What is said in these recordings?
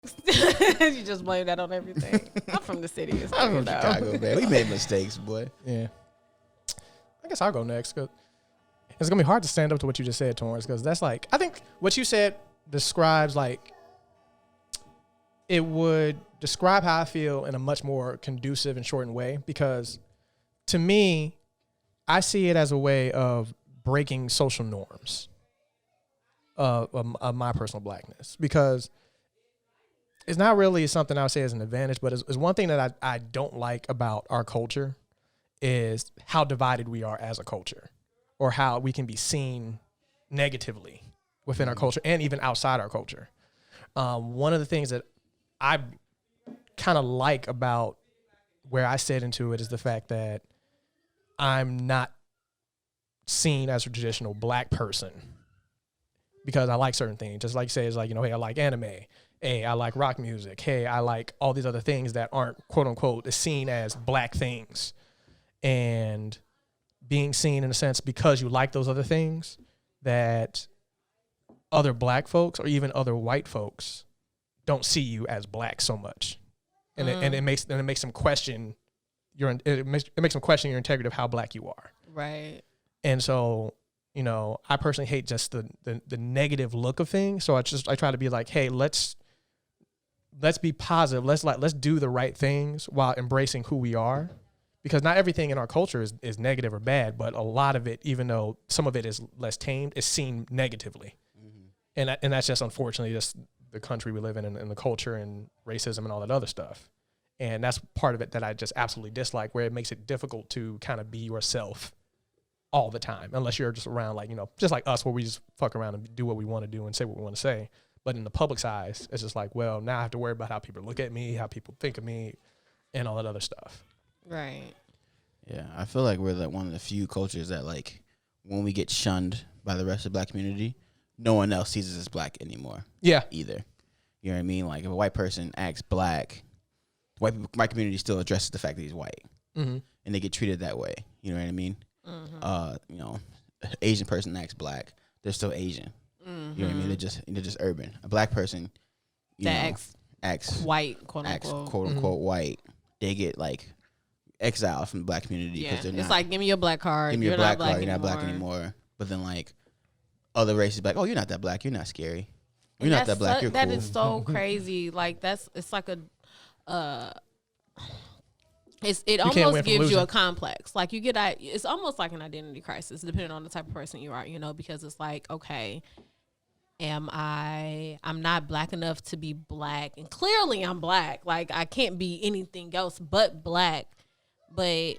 You just blame that on everything. I'm from the city. I'm from Chicago, man. We made mistakes, boy. Yeah. I guess I'll go next. Cause it's going to be hard to stand up to what you just said, Torrance, because that's like, I think what you said describes like, it would describe how I feel in a much more conducive and shortened way, because to me, I see it as a way of breaking social norms of my personal blackness, because it's not really something I would say as an advantage, but it's one thing that I don't like about our culture is how divided we are as a culture, or how we can be seen negatively within our culture and even outside our culture. One of the things that I kind of like about where I sit into it is the fact that I'm not seen as a traditional black person because I like certain things. Just like say, it's like, you know, hey, I like anime. Hey, I like rock music. Hey, I like all these other things that aren't quote unquote seen as black things. And being seen in a sense because you like those other things that other black folks or even other white folks don't see you as black so much. And it makes them question it makes them question your integrity of how black you are. Right. And so, you know, I personally hate just the negative look of things. So I try to be like, hey, let's be positive. Let's do the right things while embracing who we are. Because not everything in our culture is negative or bad, but a lot of it, even though some of it is less tamed, is seen negatively. Mm-hmm. And that's just unfortunately just the country we live in and the culture and racism and all that other stuff. And that's part of it that I just absolutely dislike, where it makes it difficult to kind of be yourself all the time, unless you're just around like, you know, just like us, where we just fuck around and do what we want to do and say what we want to say. But in the public's eyes, it's just like, well, now I have to worry about how people look at me, how people think of me, and all that other stuff. Right. Yeah, I feel like we're like one of the few cultures that like when we get shunned by the rest of the black community, no one else sees us as black anymore. Yeah. Either. You know what I mean? Like if a white person acts black, white community still addresses the fact that he's white. Mm-hmm. And they get treated that way. You know what I mean? Mm-hmm. You know, Asian person acts black, they're still Asian. Mm-hmm. You know what I mean? They're just urban. A black person acts white, quote unquote. Quote unquote white. They get like exiled from the black community because they're not. It's like, give me your black card. Give me your black card. You're not black anymore. But then like other races, like, oh, you're not that black. You're not scary. You're not that black. You're cool. That is so crazy. Like it's like it almost gives you a complex. Like you get, it's almost like an identity crisis, depending on the type of person you are. You know, because it's like, okay, I'm not black enough to be black, and clearly I'm black. Like I can't be anything else but black. But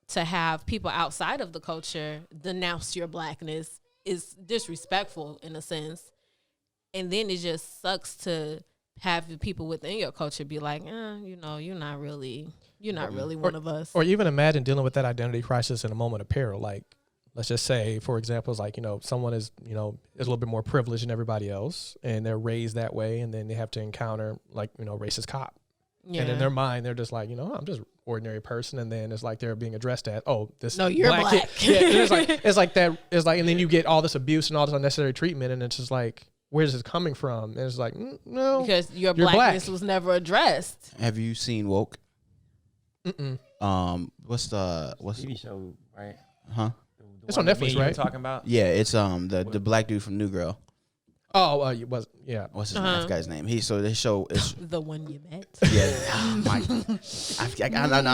to have people outside of the culture denounce your blackness is disrespectful in a sense. And then it just sucks to have the people within your culture be like, you know, you're not really one of us. Or even imagine dealing with that identity crisis in a moment of peril. Like, let's just say, for example, it's like, you know, someone is a little bit more privileged than everybody else, and they're raised that way, and then they have to encounter like, you know, racist cop. Yeah. And in their mind, they're just like, you know, I'm just ordinary person. And then it's like they're being addressed as, oh, this you're black. Yeah, it's like that. It's like, and then you get all this abuse and all this unnecessary treatment, and it's just like, where's this coming from? And it's like, no, because your blackness was never addressed. Have you seen Woke? Mm-mm. What's TV show, right? Huh? It's on Netflix, right? Talking about? Yeah, it's the black dude from New Girl. Oh, it was, yeah. What's his name? I forgot his name. This show is the one you met. Yeah, I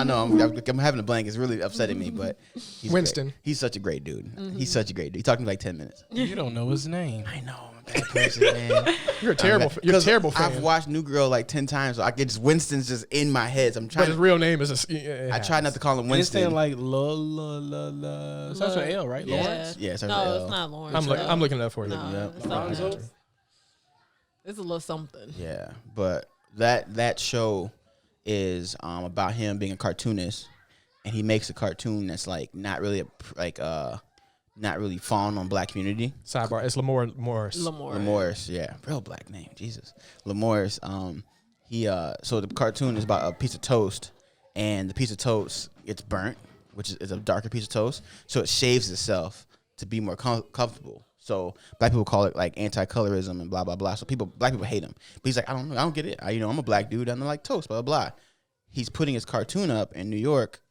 know. I'm having a blank. It's really upsetting me, but he's Winston. Great. He's such a great dude. Mm-hmm. He's such a great dude. He talked to me like 10 minutes. You don't know his name. I know. I'm a bad person, man. You're a terrible fan. I've watched New Girl like 10 times, so I get Winston's just in my head. So I'm trying. But his real name is. I try not to call him Winston. It's like la. Starts with L, right? Yeah. Lawrence. Yeah, it's not Lawrence. I'm looking it up for you. No, it's a little something. Yeah, but that show is about him being a cartoonist, and he makes a cartoon that's like not really falling on black community. Sidebar: it's Lamore Morris. Lamorris, yeah, real black name, Jesus. Lamorris. So the cartoon is about a piece of toast, and the piece of toast gets burnt, which is a darker piece of toast, so it shaves itself to be more comfortable. So black people call it like anti-colorism and blah blah blah. So black people hate him. But he's like, I don't get it. I'm a black dude. I'm like toast, blah blah blah. He's putting his cartoon up in New York,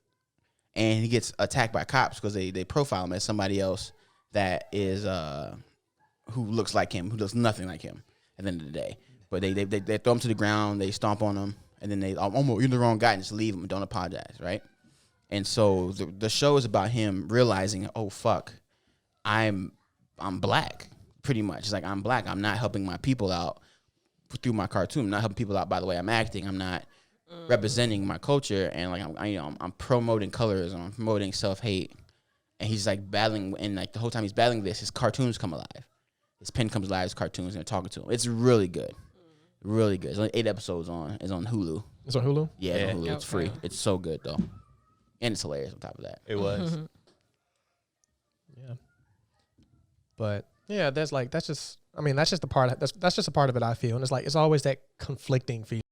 and he gets attacked by cops because they profile him as somebody else that is who looks like him, who looks nothing like him at the end of the day. But they throw him to the ground, they stomp on him, and then they almost, you're the wrong guy, and just leave him and don't apologize, right? And so the show is about him realizing, oh fuck, I'm black, pretty much. It's like, I'm black. I'm not helping my people out through my cartoon. I'm not helping people out by the way I'm acting. I'm not representing my culture, and like I'm promoting colorism. I'm promoting self-hate, and he's like battling. And like the whole time he's battling this, his cartoons come alive. His pen comes alive. His cartoons, and they're talking to him. It's really good, really good. It's only 8 episodes on. It's on Hulu. It's on Hulu. Yeah, it's on Hulu. It's free. It's so good though, and it's hilarious on top of that. It was. Yeah. But yeah, that's just the part. That's just a part of it I feel, and it's like it's always that conflicting feeling.